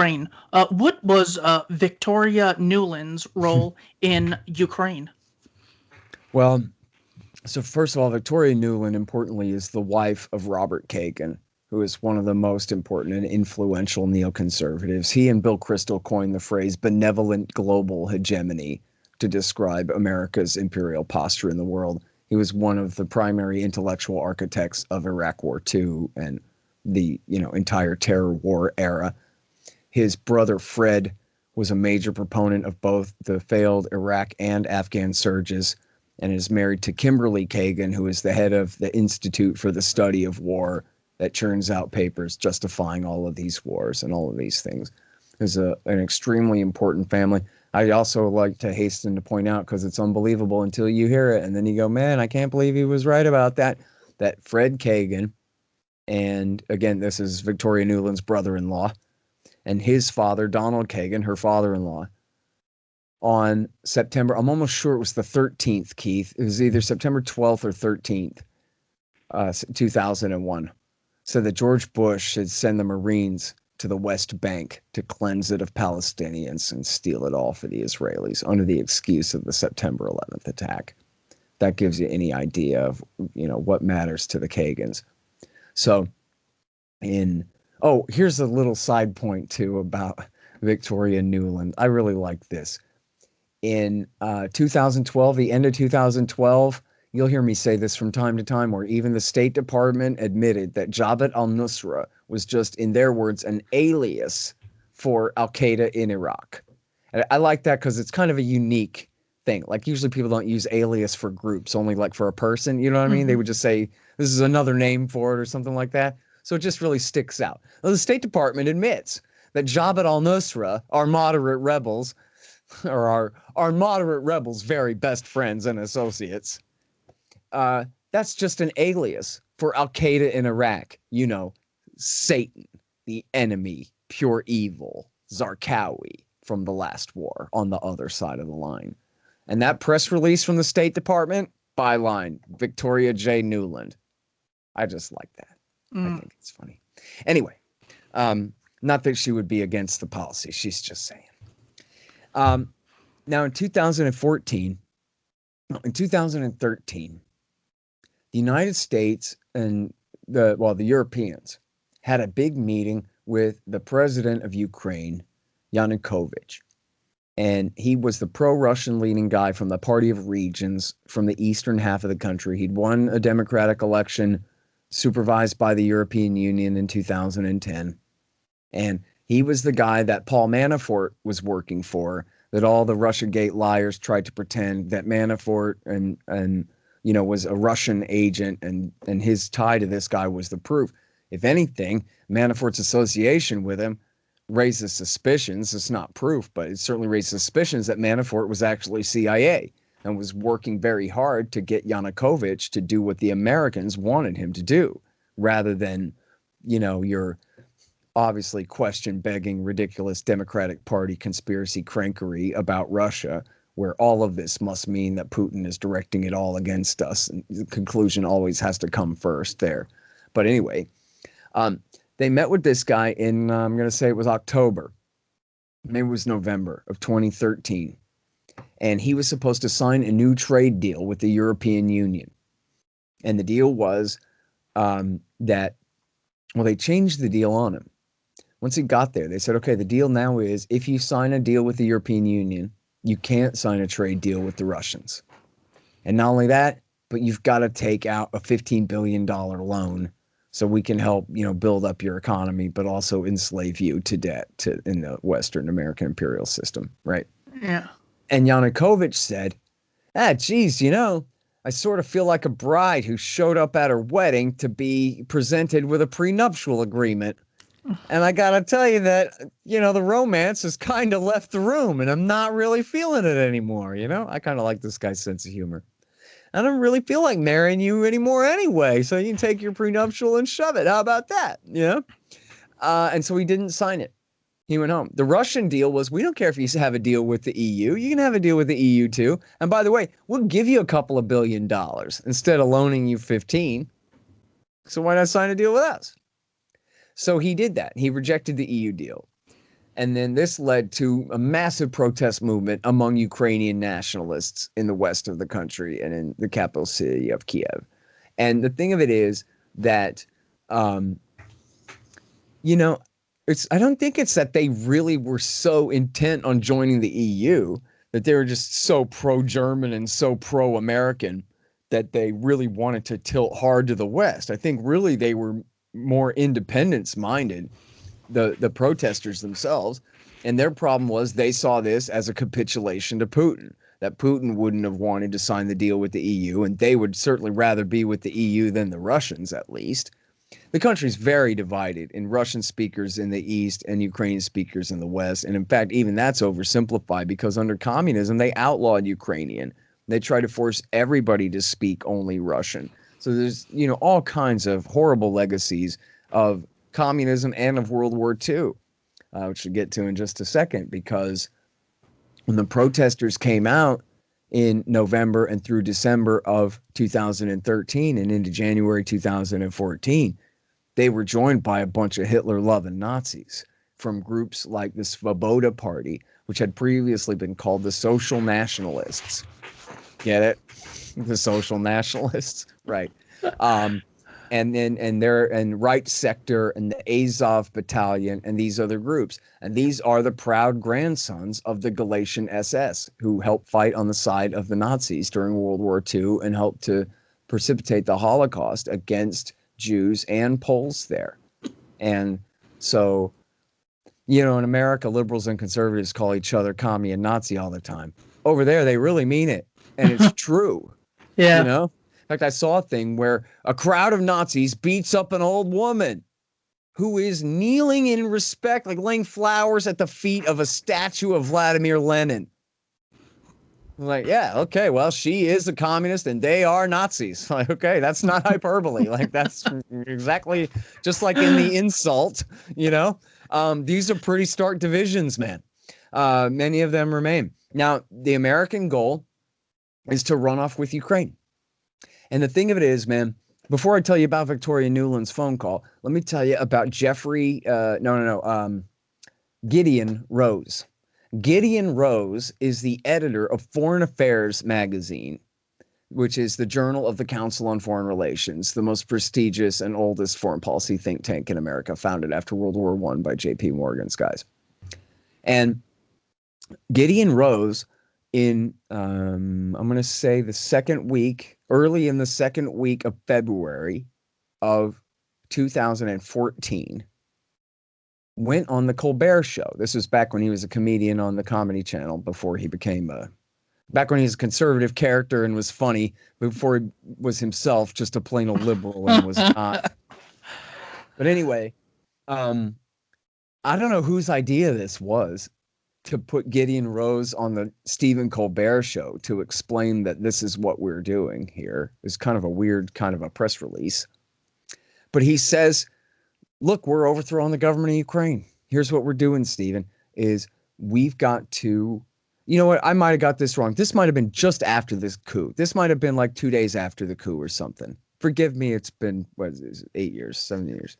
Ukraine. What was Victoria Nuland's role in Ukraine? Well, so first of all, Victoria Nuland, importantly, is the wife of Robert Kagan, who is one of the most important and influential neoconservatives. He and Bill Kristol coined the phrase benevolent global hegemony to describe America's imperial posture in the world. He was one of the primary intellectual architects of Iraq War II and the, entire terror war era. His brother Fred was a major proponent of both the failed Iraq and Afghan surges and is married to Kimberly Kagan, who is the head of the Institute for the Study of War that churns out papers justifying all of these wars and all of these things. It's an extremely important family. I also like to hasten to point out, because it's unbelievable until you hear it, and then you go, man, I can't believe he was right about that, that Fred Kagan, and again, this is Victoria Nuland's brother-in-law, and his father, Donald Kagan, her father-in-law, on September, I'm almost sure it was the 13th, Keith. It was either September 12th or 13th, 2001. So that George Bush should send the Marines to the West Bank to cleanse it of Palestinians and steal it all for the Israelis under the excuse of the September 11th attack. That gives you any idea of, what matters to the Kagans. So here's a little side point too about Victoria Nuland. I really like this. In 2012, the end of 2012, you'll hear me say this from time to time, where even the State Department admitted that Jabhat al-Nusra was just, in their words, an alias for Al-Qaeda in Iraq. And I like that because it's kind of a unique thing. Like usually people don't use alias for groups, only like for a person, you know what I mean? They would just say, this is another name for it or something like that. So it just really sticks out. Well, the State Department admits that Jabhat al-Nusra, our moderate rebels, or our moderate rebels' very best friends and associates, that's just an alias for Al-Qaeda in Iraq. Satan, the enemy, pure evil, Zarqawi from the last war on the other side of the line. And that press release from the State Department, byline, Victoria J. Nuland. I just like that. I think it's funny. Anyway, not that she would be against the policy. She's just saying. Now in 2013, the United States and the Europeans had a big meeting with the president of Ukraine, Yanukovych. And he was the pro-Russian leaning guy from the Party of Regions from the eastern half of the country. He'd won a democratic election supervised by the European Union in 2010. And he was the guy that Paul Manafort was working for, that all the Russiagate liars tried to pretend that Manafort and was a Russian agent, and his tie to this guy was the proof. If anything, Manafort's association with him raises suspicions. It's not proof, but it certainly raised suspicions that Manafort was actually CIA and was working very hard to get Yanukovych to do what the Americans wanted him to do, rather than, your obviously question-begging, ridiculous Democratic Party conspiracy crankery about Russia, where all of this must mean that Putin is directing it all against us. And the conclusion always has to come first there. But anyway, they met with this guy in, I'm going to say it was October, maybe it was November of 2013. And he was supposed to sign a new trade deal with the European Union. And the deal was they changed the deal on him. Once he got there, they said, okay, the deal now is if you sign a deal with the European Union, you can't sign a trade deal with the Russians. And not only that, but you've got to take out a $15 billion loan so we can help, build up your economy, but also enslave you to debt in the Western American imperial system, right? Yeah. And Yanukovych said, geez, I sort of feel like a bride who showed up at her wedding to be presented with a prenuptial agreement. And I got to tell you that, the romance has kind of left the room and I'm not really feeling it anymore. I kind of like this guy's sense of humor. I don't really feel like marrying you anymore anyway. So you can take your prenuptial and shove it. How about that? And so he didn't sign it. He went home. The Russian deal was, we don't care if you have a deal with the EU. You can have a deal with the EU too. And by the way, we'll give you a couple of $1 billion instead of loaning you 15. So why not sign a deal with us? So he did that. He rejected the EU deal. And then this led to a massive protest movement among Ukrainian nationalists in the west of the country and in the capital city of Kiev. And the thing of it is that, um, you know, I don't think it's that they really were so intent on joining the EU, that they were just so pro-German and so pro-American that they really wanted to tilt hard to the West. I think really they were more independence-minded, the protesters themselves, and their problem was they saw this as a capitulation to Putin, that Putin wouldn't have wanted to sign the deal with the EU, and they would certainly rather be with the EU than the Russians, at least. The country's very divided in Russian speakers in the East and Ukrainian speakers in the West. And in fact, even that's oversimplified, because under communism, they outlawed Ukrainian. They tried to force everybody to speak only Russian. So there's, all kinds of horrible legacies of communism and of World War II, which we'll get to in just a second, because when the protesters came out in November and through December of 2013 and into January 2014, they were joined by a bunch of Hitler-loving Nazis from groups like the Svoboda Party, which had previously been called the Social Nationalists. Get it? The Social Nationalists, right? And Right Sector and the Azov Battalion and these other groups. And these are the proud grandsons of the Galatian SS, who helped fight on the side of the Nazis during World War II and helped to precipitate the Holocaust against Jews and Poles there. And so, in America, liberals and conservatives call each other commie and Nazi all the time. Over there, they really mean it. And it's true. Yeah. In fact, I saw a thing where a crowd of Nazis beats up an old woman who is kneeling in respect, like laying flowers at the feet of a statue of Vladimir Lenin. Like, yeah, okay, well, she is a communist and they are Nazis. Like, okay, that's not hyperbole. Like, that's exactly just like in the insult, these are pretty stark divisions, man. Many of them remain. Now, the American goal is to run off with Ukraine. And the thing of it is, man, before I tell you about Victoria Nuland's phone call, let me tell you about Gideon Rose. Gideon Rose is the editor of Foreign Affairs magazine, which is the journal of the Council on Foreign Relations, the most prestigious and oldest foreign policy think tank in America, founded after World War I by J.P. Morgan's guys. And Gideon Rose, in, I'm going to say early in the second week of February of 2014, went on the Colbert Show. This was back when he was a comedian on the Comedy Channel, before he became back when he was a conservative character and was funny, before he was himself just a plain old liberal and was not. But anyway, I don't know whose idea this was, to put Gideon Rose on the Stephen Colbert Show to explain that this is what we're doing here. It's kind of a weird kind of a press release. But he says, look, we're overthrowing the government of Ukraine. Here's what we're doing, Stephen, is we've got to, you know what, I might have got this wrong. This might have been just after this coup. This might have been like 2 days after the coup or something. Forgive me, it's been, 8 years, 7 years.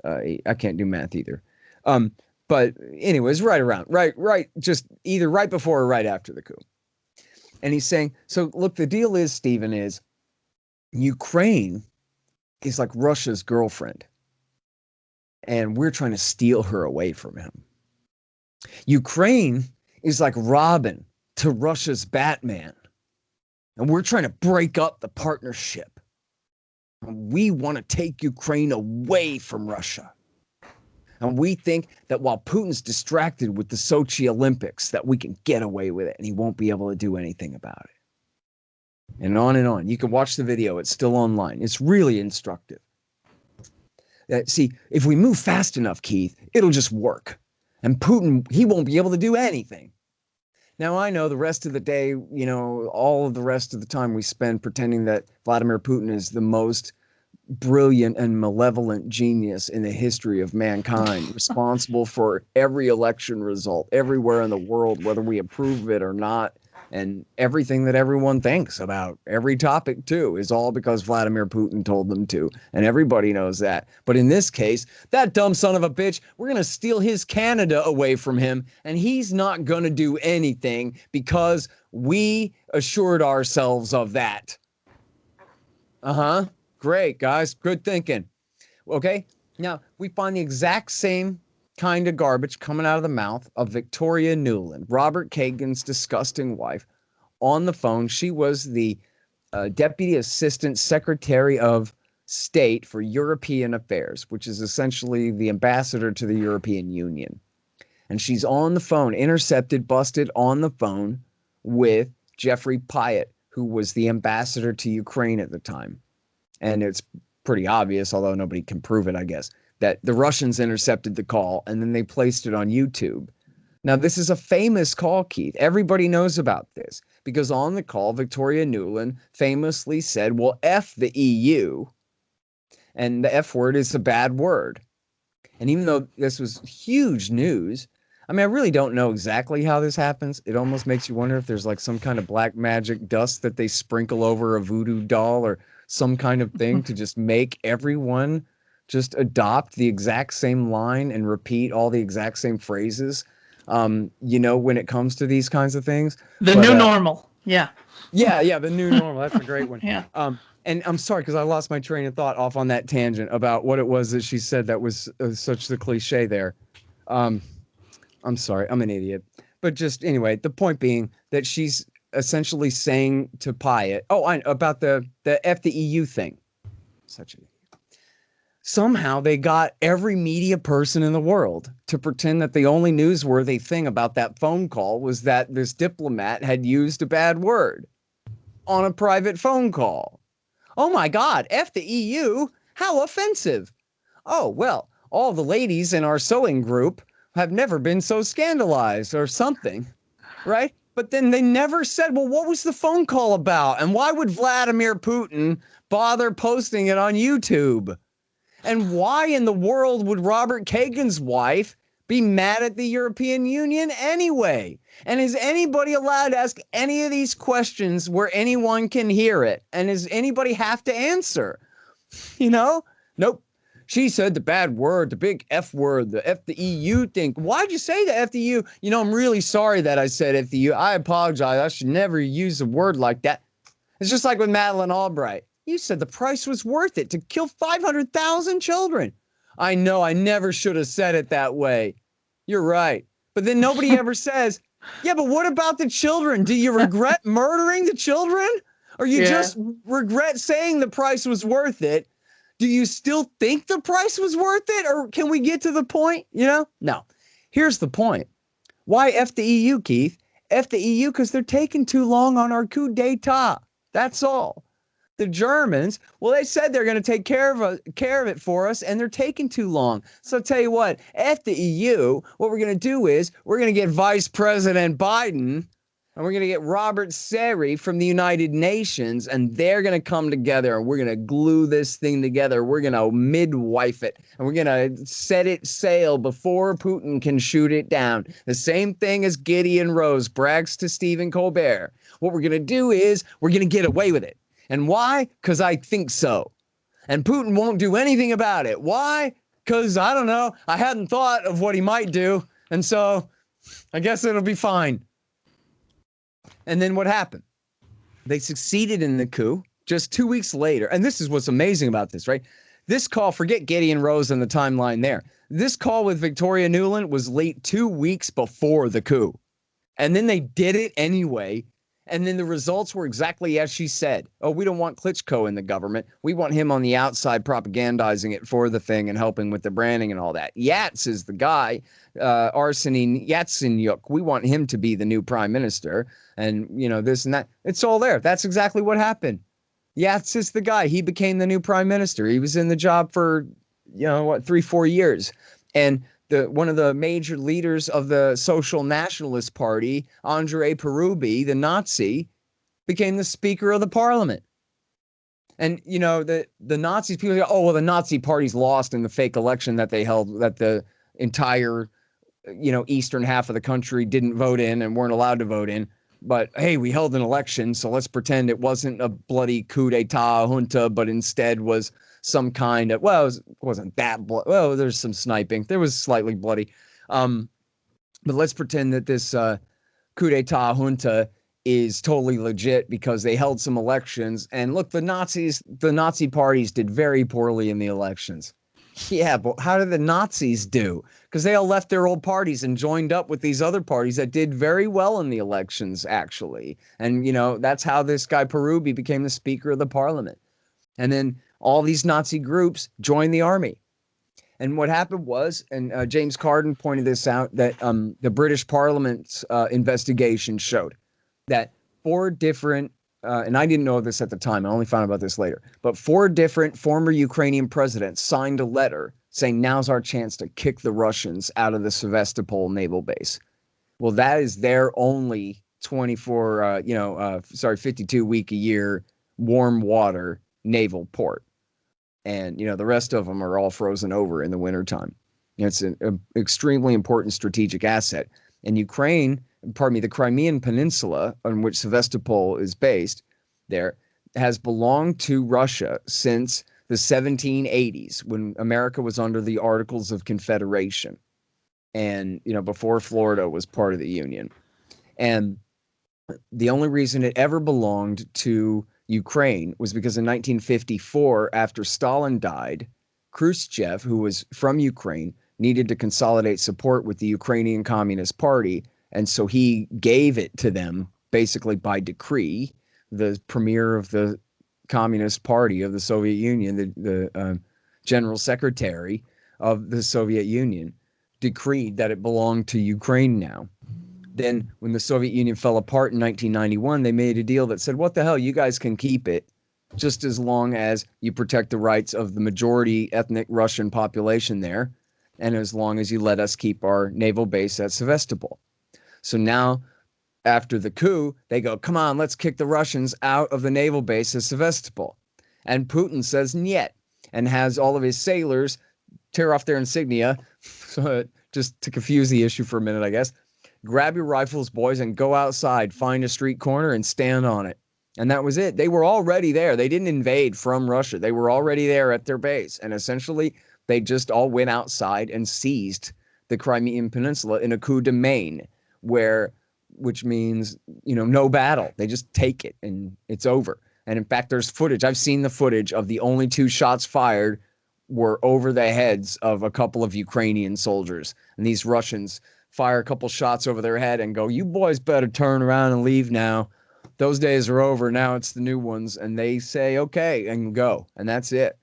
I can't do math either. But anyways, right, just either right before or right after the coup. And he's saying, so look, the deal is, Stephen, is Ukraine is like Russia's girlfriend, and we're trying to steal her away from him. Ukraine is like Robin to Russia's Batman, and we're trying to break up the partnership. We want to take Ukraine away from Russia. And we think that while Putin's distracted with the Sochi Olympics, that we can get away with it and he won't be able to do anything about it. And on and on. You can watch the video. It's still online. It's really instructive. See, if we move fast enough, Keith, it'll just work. And Putin, he won't be able to do anything. Now, I know the rest of the day, all of the rest of the time we spend pretending that Vladimir Putin is the most brilliant and malevolent genius in the history of mankind, responsible for every election result everywhere in the world, whether we approve of it or not. And everything that everyone thinks about every topic, too, is all because Vladimir Putin told them to. And everybody knows that. But in this case, that dumb son of a bitch, we're going to steal his Canada away from him. And he's not going to do anything because we assured ourselves of that. Uh-huh. Great, guys. Good thinking. Okay. Now, we find the exact same kind of garbage coming out of the mouth of Victoria Nuland, Robert Kagan's disgusting wife, on the phone. She was the Deputy Assistant Secretary of State for European Affairs, which is essentially the ambassador to the European Union. And she's on the phone, intercepted, busted on the phone with Jeffrey Pyatt, who was the ambassador to Ukraine at the time. And it's pretty obvious, although nobody can prove it, I guess, that the Russians intercepted the call and then they placed it on YouTube. Now, this is a famous call, Keith. Everybody knows about this because on the call, Victoria Nuland famously said, well, F the EU. And the F word is a bad word. And even though this was huge news, I mean, I really don't know exactly how this happens. It almost makes you wonder if there's like some kind of black magic dust that they sprinkle over a voodoo doll or some kind of thing to just make everyone just adopt the exact same line and repeat all the exact same phrases, when it comes to these kinds of things. The new normal. Yeah. Yeah, the new normal. That's a great one. Yeah. And I'm sorry, because I lost my train of thought off on that tangent about what it was that she said that was such the cliche there. I'm sorry, I'm an idiot. But just anyway, the point being that she's essentially saying to Pyatt, about the F the EU thing. Such an idiot. Somehow they got every media person in the world to pretend that the only newsworthy thing about that phone call was that this diplomat had used a bad word on a private phone call. Oh my God, F the EU? How offensive. Oh, well, all the ladies in our sewing group have never been so scandalized or something, right? But then they never said, well, what was the phone call about? And why would Vladimir Putin bother posting it on YouTube? And why in the world would Robert Kagan's wife be mad at the European Union anyway? And is anybody allowed to ask any of these questions where anyone can hear it? And does anybody have to answer? Nope. She said the bad word, the big F word, the F the EU thing. Why'd you say the F the EU? I'm really sorry that I said F the EU. I apologize. I should never use a word like that. It's just like with Madeleine Albright. You said the price was worth it to kill 500,000 children. I know, I never should have said it that way. You're right. But then nobody ever says, yeah, but what about the children? Do you regret murdering the children? Or you just regret saying the price was worth it? Do you still think the price was worth it? Or can we get to the point? No. Here's the point. Why F the EU, Keith? F the EU because they're taking too long on our coup d'etat. That's all. The Germans, well, they said they're going to take care of it for us, and they're taking too long. So I'll tell you what, at the EU, what we're going to do is we're going to get Vice President Biden, and we're going to get Robert Seri from the United Nations, and they're going to come together, and we're going to glue this thing together. We're going to midwife it, and we're going to set it sail before Putin can shoot it down. The same thing as Gideon Rose brags to Stephen Colbert. What we're going to do is we're going to get away with it. And why? Because I think so. And Putin won't do anything about it. Why? Because, I don't know, I hadn't thought of what he might do. And so I guess it'll be fine. And then what happened? They succeeded in the coup just 2 weeks later. And this is what's amazing about this, right? This call, forget Gideon Rose and the timeline there. This call with Victoria Nuland was late 2 weeks before the coup. And then they did it anyway. And then the results were exactly as she said. Oh, we don't want Klitschko in the government. We want him on the outside propagandizing it for the thing and helping with the branding and all that. Yats is the guy, Arseniy Yatsenyuk. We want him to be the new prime minister. And, this and that. It's all there. That's exactly what happened. Yats is the guy. He became the new prime minister. He was in the job for, 3-4 years. And one of the major leaders of the Social Nationalist Party, Andrei Parubi, the Nazi, became the Speaker of the Parliament. And, the Nazis, people go, oh, well, the Nazi Party's lost in the fake election that they held, that the entire, eastern half of the country didn't vote in and weren't allowed to vote in. But hey, we held an election, so let's pretend it wasn't a bloody coup d'etat junta, but instead was some kind of, well, it wasn't that well, there's some sniping. There was slightly bloody. Um, but let's pretend that this coup d'etat junta is totally legit because they held some elections. And look, the Nazi parties did very poorly in the elections. Yeah, but how did the Nazis do? Because they all left their old parties and joined up with these other parties that did very well in the elections, actually. And, that's how this guy Parubi became the Speaker of the Parliament. And then all these Nazi groups joined the army. And what happened was, and James Carden pointed this out, that the British Parliament's investigation showed that 4 different, and I didn't know this at the time, I only found out about this later, but 4 different former Ukrainian presidents signed a letter saying now's our chance to kick the Russians out of the Sevastopol naval base. Well, that is their only 52 week a year warm water naval port. And, the rest of them are all frozen over in the wintertime. It's an extremely important strategic asset. And Ukraine, the Crimean Peninsula, on which Sevastopol is based there, has belonged to Russia since the 1780s, when America was under the Articles of Confederation. And, before Florida was part of the Union. And the only reason it ever belonged to Ukraine was because in 1954, after Stalin died, Khrushchev, who was from Ukraine, needed to consolidate support with the Ukrainian Communist Party. And so he gave it to them basically by decree. The premier of the Communist Party of the Soviet Union, the general secretary of the Soviet Union, decreed that it belonged to Ukraine now. Then when the Soviet Union fell apart in 1991, they made a deal that said, what the hell, you guys can keep it just as long as you protect the rights of the majority ethnic Russian population there, and as long as you let us keep our naval base at Sevastopol. So now, after the coup, they go, come on, let's kick the Russians out of the naval base at Sevastopol. And Putin says, "Niet," and has all of his sailors tear off their insignia, just to confuse the issue for a minute, I guess. Grab your rifles, boys, and go outside, find a street corner and stand on it. And that was it. They were already there. They didn't invade from Russia. They were already there at their base. And essentially, they just all went outside and seized the Crimean Peninsula in a coup de main, which means, no battle. They just take it and it's over. And in fact, there's footage. I've seen the footage of the only 2 shots fired were over the heads of a couple of Ukrainian soldiers. And these Russians fire a couple shots over their head and go, you boys better turn around and leave now. Those days are over. Now it's the new ones. And they say, okay, and go. And that's it.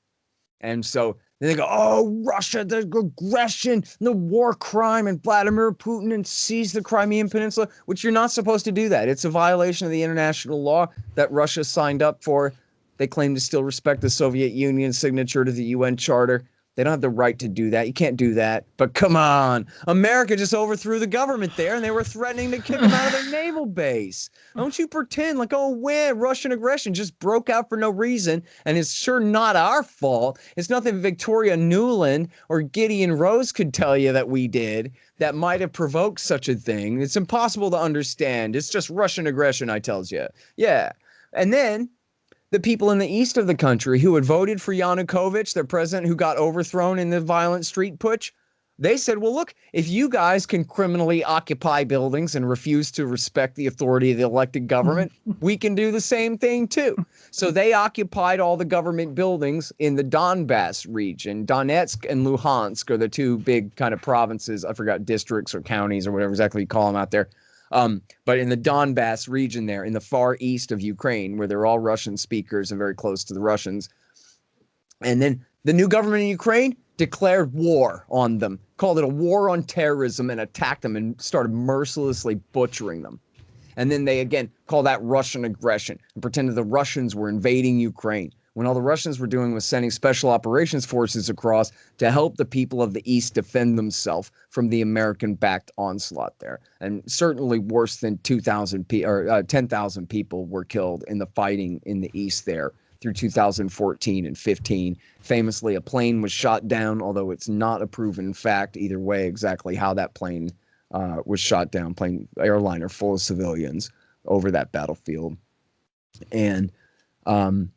And so then they go, oh, Russia, the aggression, the war crime, and Vladimir Putin and seize the Crimean Peninsula, which you're not supposed to do that. It's a violation of the international law that Russia signed up for. They claim to still respect the Soviet Union's signature to the UN Charter. They don't have the right to do that. You can't do that. But come on. America just overthrew the government there, and they were threatening to kick them out of their naval base. Don't you pretend like, oh, Russian aggression just broke out for no reason, and it's sure not our fault. It's nothing Victoria Nuland or Gideon Rose could tell you that we did that might have provoked such a thing. It's impossible to understand. It's just Russian aggression, I tells you. Yeah. And then the people in the east of the country who had voted for Yanukovych, their president who got overthrown in the violent street putsch, they said, well, look, if you guys can criminally occupy buildings and refuse to respect the authority of the elected government, we can do the same thing too. So they occupied all the government buildings in the Donbass region. Donetsk and Luhansk are the 2 big kind of provinces. I forgot, districts or counties or whatever exactly you call them out there. But in the Donbass region there, in the far east of Ukraine, where they're all Russian speakers and very close to the Russians. And then the new government in Ukraine declared war on them, called it a war on terrorism, and attacked them and started mercilessly butchering them. And then they again call that Russian aggression and pretended the Russians were invading Ukraine, when all the Russians were doing was sending special operations forces across to help the people of the East defend themselves from the American-backed onslaught there. And certainly worse than 10,000 people were killed in the fighting in the East there through 2014 and 15. Famously, a plane was shot down, although it's not a proven fact either way exactly how that plane was shot down, plane airliner full of civilians. over that battlefield. And, could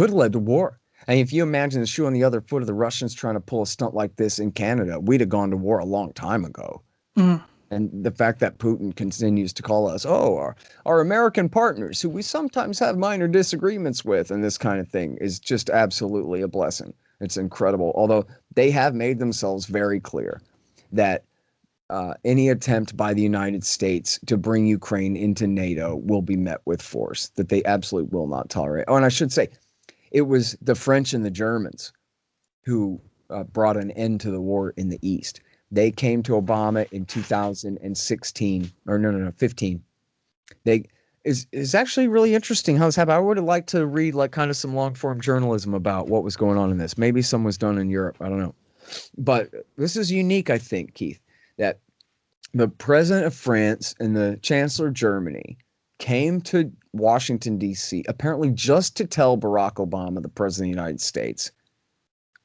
have led to war. And if you imagine the shoe on the other foot of the Russians trying to pull a stunt like this in Canada, we'd have gone to war a long time ago. Mm. And the fact that Putin continues to call us, our American partners, who we sometimes have minor disagreements with, and this kind of thing is just absolutely a blessing. It's incredible. Although they have made themselves very clear that any attempt by the United States to bring Ukraine into NATO will be met with force, that they absolutely will not tolerate. Oh, and I should say, it was the French and the Germans who brought an end to the war in the East. They came to Obama in 2016, or no, 15. It's actually really interesting how this happened. I would have liked to read like kind of some long form journalism about what was going on in this. Maybe some was done in Europe. I don't know. But this is unique, I think, Keith, that the president of France and the chancellor of Germany came to Washington, D.C., apparently just to tell Barack Obama, the president of the United States,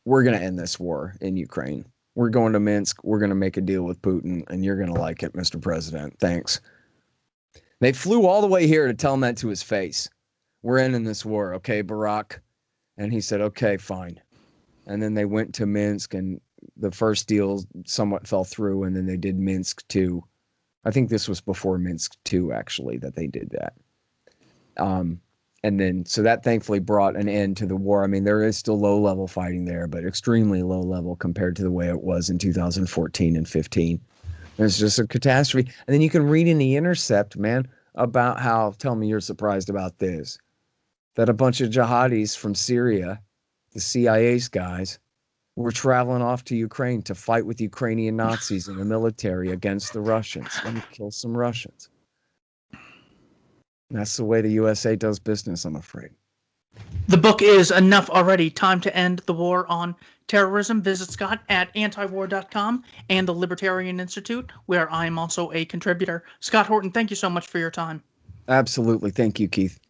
we're going to end this war in Ukraine. We're going to Minsk. We're going to make a deal with Putin, and you're going to like it, Mr. President. Thanks. They flew all the way here to tell him that to his face. We're ending this war, okay, Barack? And he said, okay, fine. And then they went to Minsk, and the first deal somewhat fell through, and then they did Minsk 2. I think this was before Minsk 2, actually, that they did that. And then, so that thankfully brought an end to the war. I mean, there is still low-level fighting there, but extremely low level compared to the way it was in 2014 and 15. It's just a catastrophe. And then you can read in The Intercept, man, about how, tell me you're surprised about this, that a bunch of jihadis from Syria, the CIA's guys, were traveling off to Ukraine to fight with Ukrainian Nazis in the military against the Russians and kill some Russians. That's the way the USA does business, I'm afraid. The book is Enough Already, Time to End the War on Terrorism. Visit Scott at antiwar.com and the Libertarian Institute, where I am also a contributor. Scott Horton, thank you so much for your time. Absolutely. Thank you, Keith.